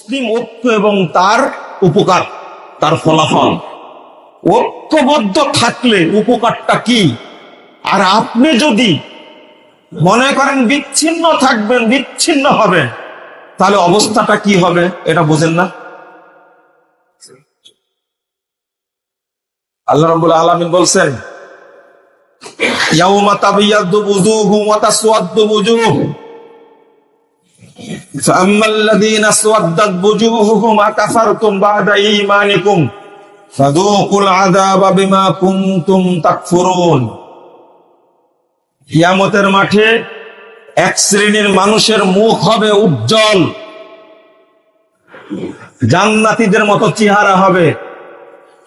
মুসলিম ঐক্য এবং তার উপকার, তার ফলাফল। ঐক্যবদ্ধ থাকলে উপকারটা কি? আর আপনি যদি মনে করেন বিচ্ছিন্ন থাকবেন, বিচ্ছিন্ন হবেন, তাহলে অবস্থাটা কি হবে এটা বোঝেন না। আল্লাহ রাব্বুল আলামিন বলছেন, ইয়াউমা তাবিয়াদ্দু বুজুহুম ওয়া তাসওয়াদ্দু বুজুহ ফাআম্মাল্লাযীনা আসওয়াদ্দাত বুজুহুহুম আকাফারতুম বা'দা ঈমানিকুম ফাযূকুল আযাবা বিমা কুনতুম তাকফুরুন। কিয়ামতের মাঠে এক শ্রেণীর মানুষের মুখ হবে উজ্জ্বল, জান্নাতীদের মতো চেহারা হবে।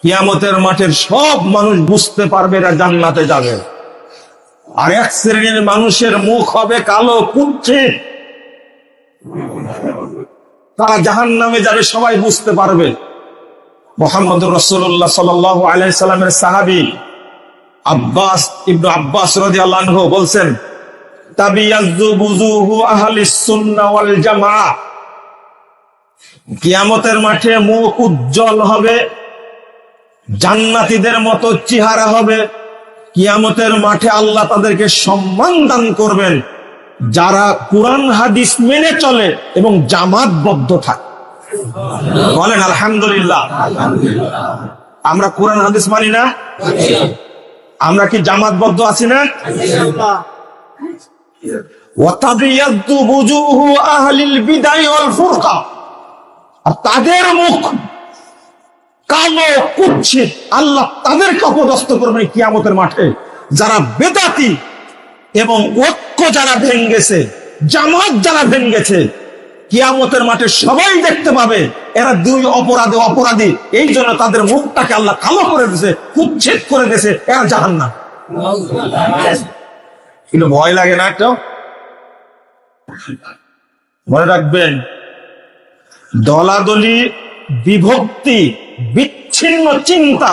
কিয়ামতের মাঠের সব মানুষ বুঝতে পারবে এরা জান্নাতে যাবে। আর এক শ্রেণীর মানুষের মুখ হবে কালো, কুৎসিত, তারা জাহান্নামে যাবে, সবাই বুঝতে পারবে। মুহাম্মদুর রাসূলুল্লাহ সাল্লাল্লাহু আলাইহি সাল্লামের সাহাবী আব্বাস ইবনে আব্বাস রাদিয়াল্লাহু আনহু বলছেন, তাবিয়াজ্জু বুজুহু আহলিস সুন্নাহ ওয়াল জামাআহ। কিয়ামতের মাঠে মুখ উজ্জ্বল হবে, জান্নাতীদের মতো চেহারা হবে। কিয়ামতের মাঠে আল্লাহ তাদেরকে সম্মান দান করবেন যারা কুরআন হাদিস মেনে চলে এবং জামাতবদ্ধ থাকে। বলেন আলহামদুলিল্লাহ। আমরা কুরআন হাদিস মানি না? আমরা কি জামাতবদ্ধ আছি না? ওয়াতাবিয়াদ্দু বুজুহু আহলিল বিদাই ওয়াল ফুরকা। আর তাদের মুখ কালো, কুৎসিত, আল্লাহ তাদেরকে অপদস্থ করবেন কিয়ামতের মাঠে যারা বেদাতি এবং ঐক্য যারা ভেঙ্গেছে, জামাত যারা ভেঙ্গেছে। কিয়ামতের মাঠে সবাই দেখতে পাবে এরা দুই অপরাধী। এই জন্য তাদের মুখটাকে আল্লাহ কালো করে দিয়েছে, কুৎসিত করে দিয়েছে, এরা জাহান্নাম। কিন্তু ভয় লাগে না একটা? মনে রাখবেন, দলাদলি, বিভক্তি, বিচ্ছিন্ন চিন্তা,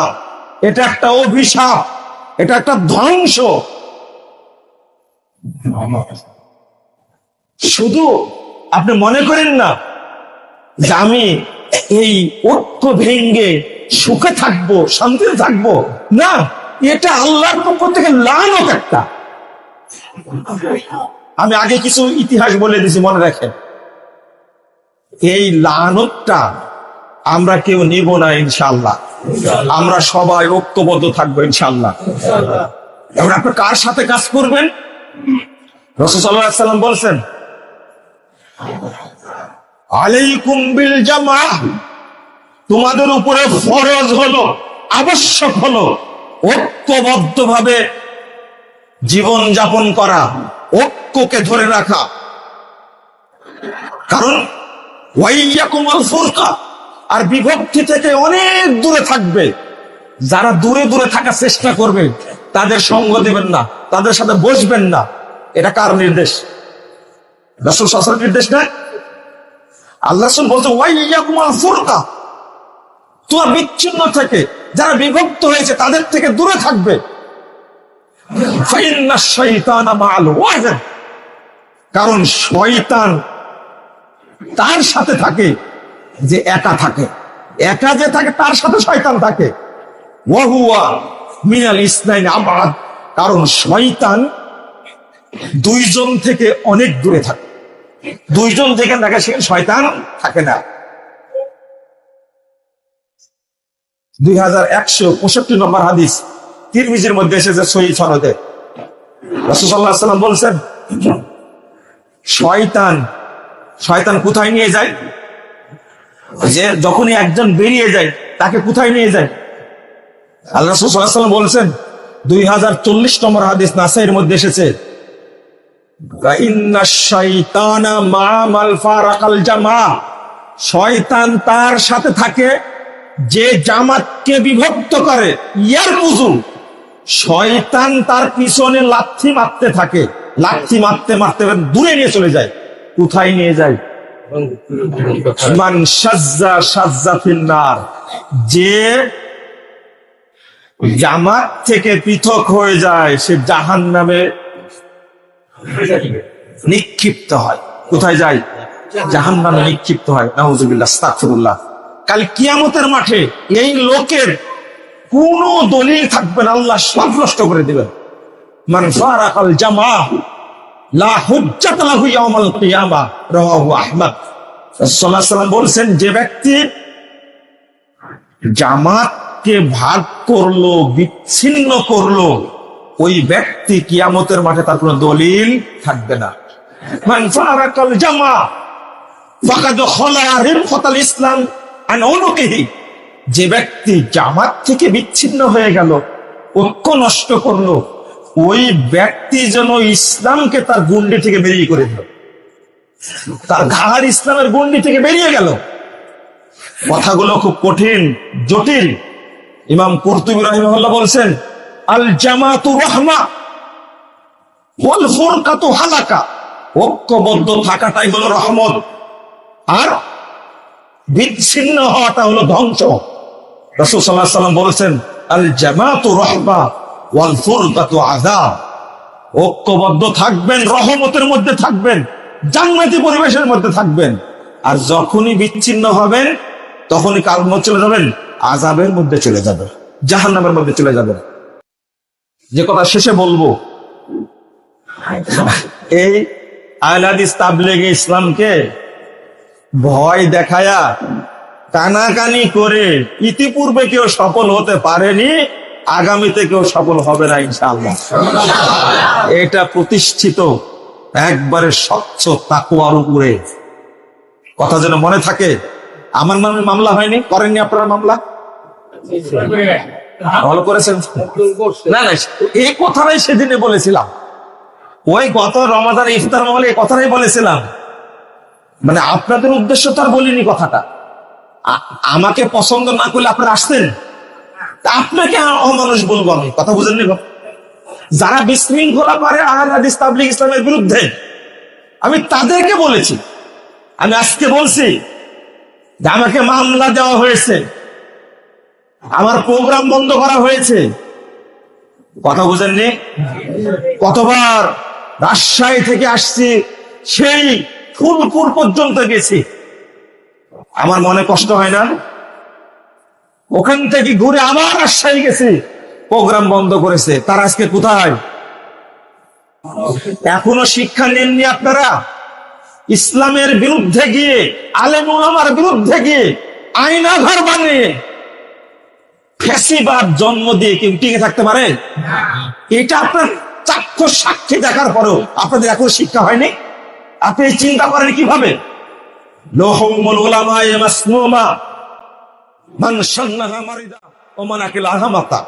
এটা একটা অভিশাপ, এটা একটা ধ্বংস। শুধু আপনি মনে করেন না যে আমি এই ঐক্য ভেঙ্গে সুখে থাকবো, শান্তিতে থাকবো, না, এটা আল্লাহর পক্ষ থেকে লানত একটা। আমি আগে কিছু ইতিহাস বলে দিছি, মনে রাখেন। এই লানতটা আমরা কেউ নিব না ইনশাআল্লাহ। আমরা সবাই ঐক্যবদ্ধ থাকবো ইনশাআল্লাহ। এবার আপনি কার সাথে কাজ করবেন? রাসূল সাল্লাল্লাহু আলাইহি ওয়াসাল্লাম বলছেন, আলাইকুম বিল জামাআহ, তোমাদের উপরে ফরজ হলো, আবশ্যক হলো ঐক্যবদ্ধভাবে জীবন যাপন করা, ঐক্যকে ধরে রাখা। কারণ ওয়াইয়াকুমুল ফুরকা, আর বিভক্তি থেকে অনেক দূরে থাকবে। যারা দূরে দূরে থাকার চেষ্টা করবে তাদের সঙ্গ দেবেন না, তাদের সাথে বসবেন না। এটা কার নির্দেশ? রাসূল সাল্লাল্লাহু আলাইহি ওয়াসাল্লামের নির্দেশ না? আল্লাহ রাসূল বলছে ওয়াইয়াকুমুল ফুরকা, তোমরা বিচ্ছিন্ন থেকে, যারা বিভক্ত হয়েছে তাদের থেকে দূরে থাকবে। ফাইন্নাশ শাইতানা মাআল ওয়াহিদ, কারণ শয়তান তার সাথে থাকে যে একা থাকে। একা যে থাকে তার সাথে শয়তান থাকে। ওয়াহুয়া মিনাল ইসনাইন আবাদ, কারণ শয়তান দুইজন থেকে অনেক দূরে থাকে। দুইজন যেখানে থাকে সেখানে শয়তান থাকে না। 2165 নম্বর হাদিস তিরমিজির মধ্যে এসেছে সহিহ সনদে। রাসূল সাল্লাল্লাহু আলাইহি ওয়াসাল্লাম বলছেন, শয়তান কোথায় নিয়ে যায়? যে যখনই একজন বেরিয়ে যায় তাকে কোথায় নিয়ে যায়? আল্লাহ রাসূল সাল্লাল্লাহু আলাইহি ওয়াসাল্লাম বলছেন, 2040 নম্বর হাদিস নাসাইর মধ্যে এসেছে, ইন্নাশ শাইতানা মা মান ফারাকাল জামাআহ, শয়তান তার সাথে থাকে যে জামাতকে বিভক্ত করে। ইয়ার বুজু, শয়তান তার পিছনে লাথি মারতে থাকে, লাথি মারতে মারতে দূরে নিয়ে চলে যায়। কোথায় নিয়ে যায়? মান শাজ্জা শাজ্জা ফিন্নার, যে জামাত থেকে পৃথক হয়ে যায় সে জাহান্নামে নিক্ষিপ্ত হয়। কোথায় যায়? জাহান্নামে নিক্ষিপ্ত হয়। নাউযুবিল্লাহ, আস্তাগফিরুল্লাহ। কাল কিয়ামতের মাঠে এই লোকের কোনো দলিল থাকবে না, আল্লাহ সব নষ্ট করে দিবেন। মান ফারাকাল জামাআ লা হুজ্জাত লাহু ইয়াউমাল কিয়ামাহ, রাওয়াহু আহমদ। রাসূলুল্লাহ সাল্লাল্লাহু আলাইহি ওয়াসাল্লাম বলছেন, যে ব্যক্তি জামাতকে ভাগ করলো, বিচ্ছিন্ন করলো, ওই ব্যক্তি কিয়ামতের মাঠে তার কোনো দলিল থাকবে না। মান ফারাকাল জামাআ ফাকাদ খালা রিফাতাল ইসলাম আন উনুকিহি, যে ব্যক্তি জামাত থেকে বিচ্ছিন্ন হয়ে গেল, ঐক্য নষ্ট করলো, ওই ব্যক্তি যেন ইসলামকে তার গুন্ডি থেকে বেরিয়ে করে দিল, তার ঘাড় ইসলামের গুন্ডি থেকে বেরিয়ে গেল। কথাগুলো খুব কঠিন, জটিল। ইমাম কুরতুবী রাহিমাহুল্লাহ বলছেন, আল জামাতু রাহমা ওয়াল ফুরকাতু হালাকা, ঐক্যবদ্ধ থাকাটাই হলো রহমত, আর বিচ্ছিন্ন হওয়াটা হলো ধ্বংস। রাসূল সাল্লাল্লাহু আলাইহি ওয়াসাল্লাম বলেছেন, আল জামাতু রাহমা ওয়াল ফুরকাতু আযাব, ঐক্যবদ্ধ থাকবেন, রহমতের মধ্যে থাকবেন, জান্নাতি পরিবেশের মধ্যে থাকবেন। আর যখনই বিচ্ছিন্ন হবেন তখনই কার মধ্যে চলে যাবেন? আযাবের মধ্যে চলে যাবেন, জাহান্নামের মধ্যে চলে যাবেন। যে কথা শেষে বলবো, এই আহলে হাদিস তাবলীগে ইসলামকে ভয় দেখায়া কানাকানি করে ইতিপূর্বে কেউ সফল হতে পারেনি, আগামীতে কেউ সফল হবে না ইনশাআল্লাহ। এটা প্রতিষ্ঠিত একবারে স্বচ্ছ তাকওয়ার উপরে। কথা যেন মনে থাকে। আমার নামে মামলা হয়নি, করেননি আপনারা মামলা? ভালো করেছেন না? না, এই কথাটাই সেদিনে বলেছিলাম, ওই গত রমাদান ইফতার মাহফিলে এই কথাটাই বলেছিলাম। মানে আপনাদের উদ্দেশ্য তো আর বলিনি কথাটা। আমাকে পছন্দ না করলে আপনারা আসতেন, আপনাকে অমানুষ বলবো আমি, কথা বুঝেননি? যারা বিশৃঙ্খলা করে আহলে হাদিস তাবলীগ ইসলামের বিরুদ্ধে, আমি তাদেরকে বলেছি। আমি আজকে বলছি যে আমাকে মামলা দেওয়া হয়েছে, আমার প্রোগ্রাম বন্ধ করা হয়েছে, কথা বুঝেননি? কতবার রাজশাহী থেকে আসছি, সেই ফুলপুর পর্যন্ত গেছি, আমার মনে কষ্ট হয় না? ওখান থেকে ঘুরে আবার রাজশাহী গেছি, প্রোগ্রাম বন্ধ করেছে। তারা আজকে কোথায়? এখনো শিক্ষা নেননি আপনারা? ইসলামের বিরুদ্ধে গিয়ে, আলেম উলামার বিরুদ্ধে গিয়ে, আয়নাঘর বানিয়ে ফ্যাসিবাদ জন্ম দিয়ে কেউ টিকে থাকতে পারে? এটা আপনার চাক্ষুষ সাক্ষী দেখার পরেও আপনাদের এখনো শিক্ষা হয়নি। আপনি চিন্তা করেন কিভাবে? লহুমুল উলামায়ে মাসমুমা মান শান্নাহা মারিদা ওয়া মান আকিল আহমাতা।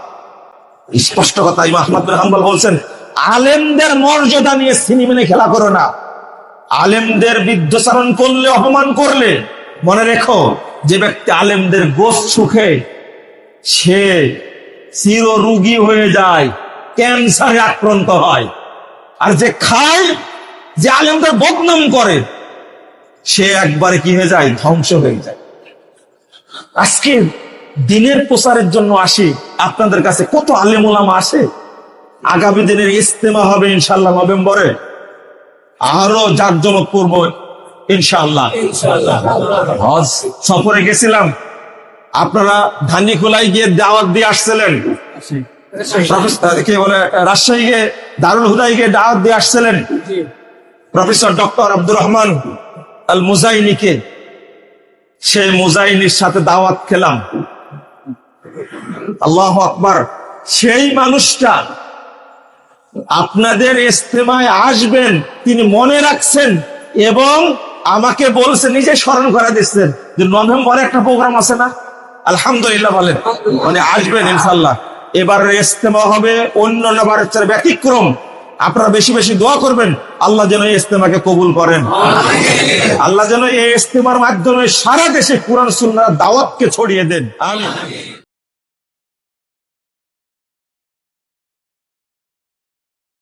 স্পষ্ট কথা ইমাম আহমদ বিন হাম্বল বলছেন, আলেমদের মর্যাদা নিয়ে সিনেমিনে খেলা করো না। আলেমদের বিদ্বেষারণ করলে, অপমান করলে, মনে রেখো, যে ব্যক্তি আলেমদের গোশ সুখে, সে চির রোগী হয়ে যায়, ক্যান্সারে আক্রান্ত হয়। আর যে খায়, যে আলেমদের বদনাম করে, সে একবারে কি হয়ে যায়? ধ্বংস হয়ে যায়। আজকে দিনের প্রচারের জন্য আসি আপনাদের কাছে, কত আলেম ওলামা আসে। আগামী দিনের ইজতেমা হবে ইনশাআল্লাহ নভেম্বরে, আরো জাঁকজমক করব ইনশাআল্লাহ। হজ সফরে গেছিলাম, আপনারা ধানিখোলায় গিয়ে দাওয়াত দিয়ে আসছিলেন, কি বলে রাজশাহী গিয়ে দারুল হুদায় গিয়ে দাওয়াত দিয়ে আসছিলেন প্রফেসর ডক্টর আব্দুর রহমান আল মুজাইনিকে। সেই মুজাইনির সাথে দাওয়াত খেলাম। আল্লাহু আকবার। সেই মানুষটা আপনাদের ইজতেমায় আসবেন, তিনি মনে রাখছেন এবং আমাকে বলছেন, নিজে স্মরণ করে দিচ্ছেন যে নভেম্বরে একটা প্রোগ্রাম আছে না, আলহামদুলিল্লাহ বলেন, মানে আসবেন ইনশাআল্লাহ। এবার ইজতেমা হবে অন্যান্য বারের চেয়ে ব্যতিক্রম। আপনারা বেশি বেশি দোয়া করবেন, আল্লাহ যেন এই ইজতেমাকে কবুল করেন। আল্লাহ যেন এই ইজতেমার মাধ্যমে সারা দেশে কুরআন সুন্নাহর দাওয়াতকে ছড়িয়ে দেন। আমিন।